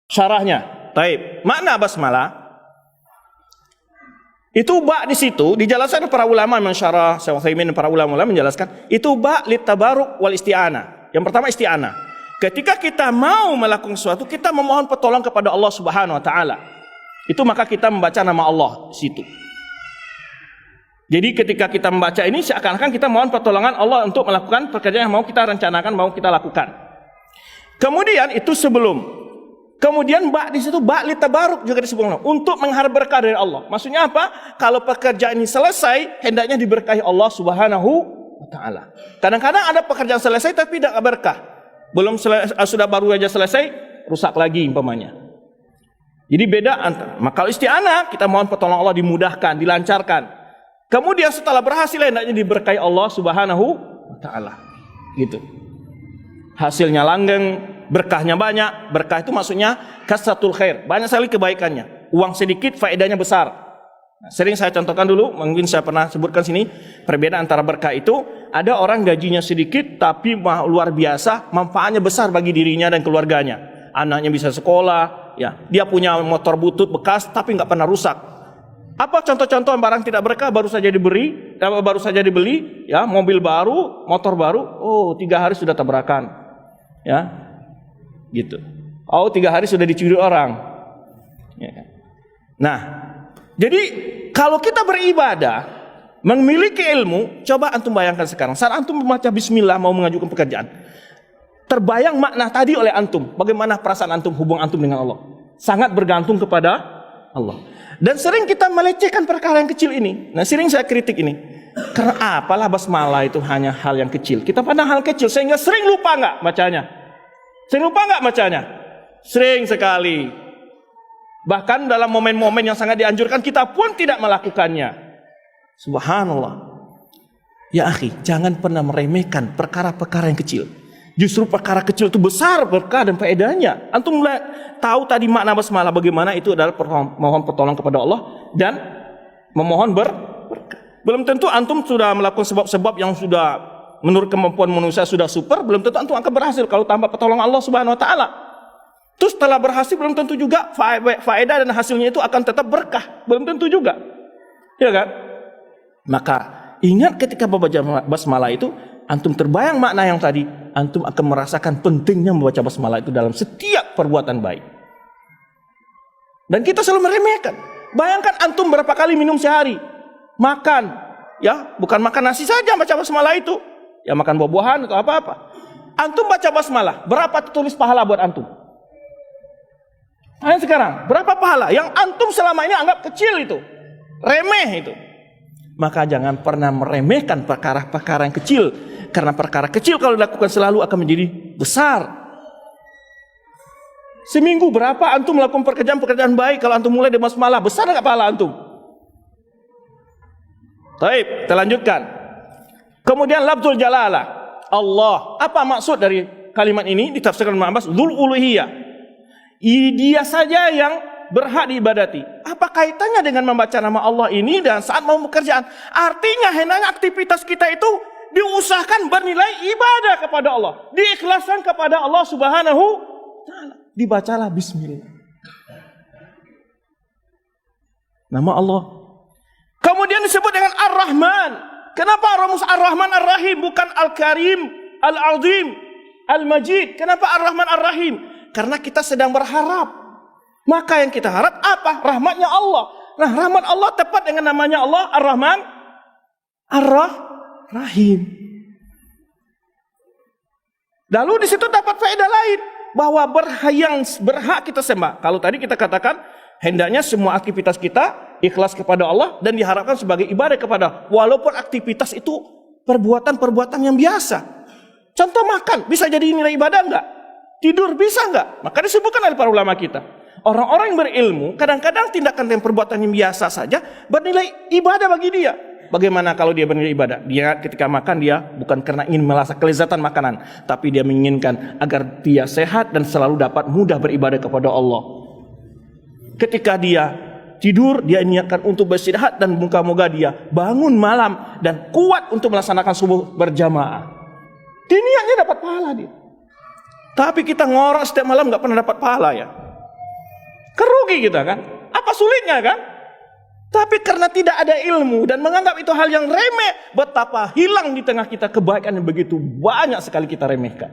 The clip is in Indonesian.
Syarahnya, taib. Makna basmalah itu ba di situ dijelaskan para ulama mensyarah, Syekh Utsaimin dan para ulama menjelaskan itu ba litabaruk wal isti'anah. Yang pertama isti'anah. Ketika kita mau melakukan sesuatu, kita memohon pertolongan kepada Allah Subhanahu wa taala. Itu maka kita membaca nama Allah di situ. Jadi ketika kita membaca ini seakan-akan kita mohon pertolongan Allah untuk melakukan pekerjaan yang mau kita rencanakan, mau kita lakukan. Kemudian itu sebelum. Kemudian ba di situ ba litabaruk juga disebutkan untuk mengharap berkah dari Allah. Maksudnya apa? Kalau pekerjaan ini selesai, hendaknya diberkahi Allah Subhanahu wa taala. Kadang-kadang ada pekerjaan selesai tapi tidak berkah. Belum sudah baru aja selesai, rusak lagi umpamanya. Jadi beda antara. Maka kalau isti'anah kita mohon pertolongan Allah dimudahkan, dilancarkan. Kemudian setelah berhasil hendaknya diberkahi Allah Subhanahu wa taala. Gitu. Hasilnya langgeng, berkahnya banyak. Berkah itu maksudnya kasratul khair, banyak sekali kebaikannya. Uang sedikit faedahnya besar. Nah, sering saya contohkan dulu, mungkin saya pernah sebutkan sini perbedaan antara berkah itu. Ada orang gajinya sedikit tapi luar biasa, manfaatnya besar bagi dirinya dan keluarganya. Anaknya bisa sekolah, ya. Dia punya motor butut bekas tapi nggak pernah rusak. Apa contoh-contoh barang tidak berkah baru saja dibeli, ya, mobil baru, motor baru, 3 hari sudah tabrakan. Ya, gitu. 3 hari sudah dicuri orang. Ya. Nah, jadi kalau kita beribadah, memiliki ilmu, coba antum bayangkan sekarang. Saat antum membaca Bismillah mau mengajukan pekerjaan, terbayang makna tadi oleh antum. Bagaimana perasaan antum, hubungan antum dengan Allah? Sangat bergantung kepada Allah. Dan sering kita melecehkan perkara yang kecil ini. Nah, sering saya kritik ini. Karena apalah basmalah itu hanya hal yang kecil. Kita pandang hal kecil sehingga sering lupa nggak bacanya. Sering sekali. Bahkan dalam momen-momen yang sangat dianjurkan kita pun tidak melakukannya. Subhanallah. Ya akhi, jangan pernah meremehkan perkara-perkara yang kecil. Justru perkara kecil itu besar berkah dan faedahnya. Antum mulai tahu tadi makna basmalah bagaimana itu adalah mohon pertolongan kepada Allah dan memohon berkah. Belum tentu antum sudah melakukan sebab-sebab yang sudah menurut kemampuan manusia sudah super, belum tentu antum akan berhasil kalau tanpa pertolongan Allah Subhanahu wa taala. Terus setelah berhasil belum tentu juga faedah dan hasilnya itu akan tetap berkah, belum tentu juga. Ya kan? Maka ingat ketika membaca basmalah itu antum terbayang makna yang tadi, antum akan merasakan pentingnya membaca basmalah itu dalam setiap perbuatan baik. Dan kita selalu meremehkan. Bayangkan antum berapa kali minum sehari? Makan, ya, bukan makan nasi saja baca basmalah itu. Ya makan buah-buahan atau apa-apa. Antum baca basmalah, berapa tulis pahala buat antum? Tanya sekarang, berapa pahala yang antum selama ini anggap kecil itu? Remeh itu. Maka jangan pernah meremehkan perkara-perkara yang kecil. Karena perkara kecil kalau dilakukan selalu akan menjadi besar. Seminggu berapa antum melakukan pekerjaan-pekerjaan baik kalau antum mulai dari basmalah, besar enggak pahala antum? Baik, kita lanjutkan. Kemudian lafzul jalalah, Allah. Apa maksud dari kalimat ini? Ditafsirkan Ibnu Abbas, dzul uluhiyah. Dia saja yang berhak diibadati. Apa kaitannya dengan membaca nama Allah ini dan saat mau pekerjaan? Artinya hendaknya aktivitas kita itu diusahakan bernilai ibadah kepada Allah, diikhlaskan kepada Allah Subhanahu wa taala. Dibacalah bismillah. Nama Allah. Kemudian disebut dengan Ar-Rahman. Kenapa Ar-Rahman Ar-Rahim bukan Al-Karim, Al-Azim, Al-Majid? Kenapa Ar-Rahman Ar-Rahim? Karena kita sedang berharap. Maka yang kita harap apa? Rahmatnya Allah. Nah, rahmat Allah tepat dengan namanya Allah, Ar-Rahman Ar-Rahim. Lalu di situ dapat faedah lain bahwa yang berhak kita sembah. Kalau tadi kita katakan hendaknya semua aktivitas kita ikhlas kepada Allah dan diharapkan sebagai ibadah kepada Allah. Walaupun aktivitas itu perbuatan-perbuatan yang biasa. Contoh makan, bisa jadi nilai ibadah enggak? Tidur bisa enggak? Maka disebutkan oleh para ulama kita. Orang-orang yang berilmu, kadang-kadang tindakan dan perbuatan yang biasa saja bernilai ibadah bagi dia. Bagaimana kalau dia bernilai ibadah? Dia ketika makan, dia bukan karena ingin merasa kelezatan makanan, tapi dia menginginkan agar dia sehat dan selalu dapat mudah beribadah kepada Allah. Ketika dia tidur, dia niatkan untuk beristirahat dan moga-moga dia bangun malam dan kuat untuk melaksanakan subuh berjamaah. Dia niatnya dapat pahala dia. Tapi kita ngorok setiap malam nggak pernah dapat pahala ya. rugi kita kan? Apa sulitnya kan? Tapi karena tidak ada ilmu dan menganggap itu hal yang remeh, betapa hilang di tengah kita kebaikan yang begitu banyak sekali kita remehkan.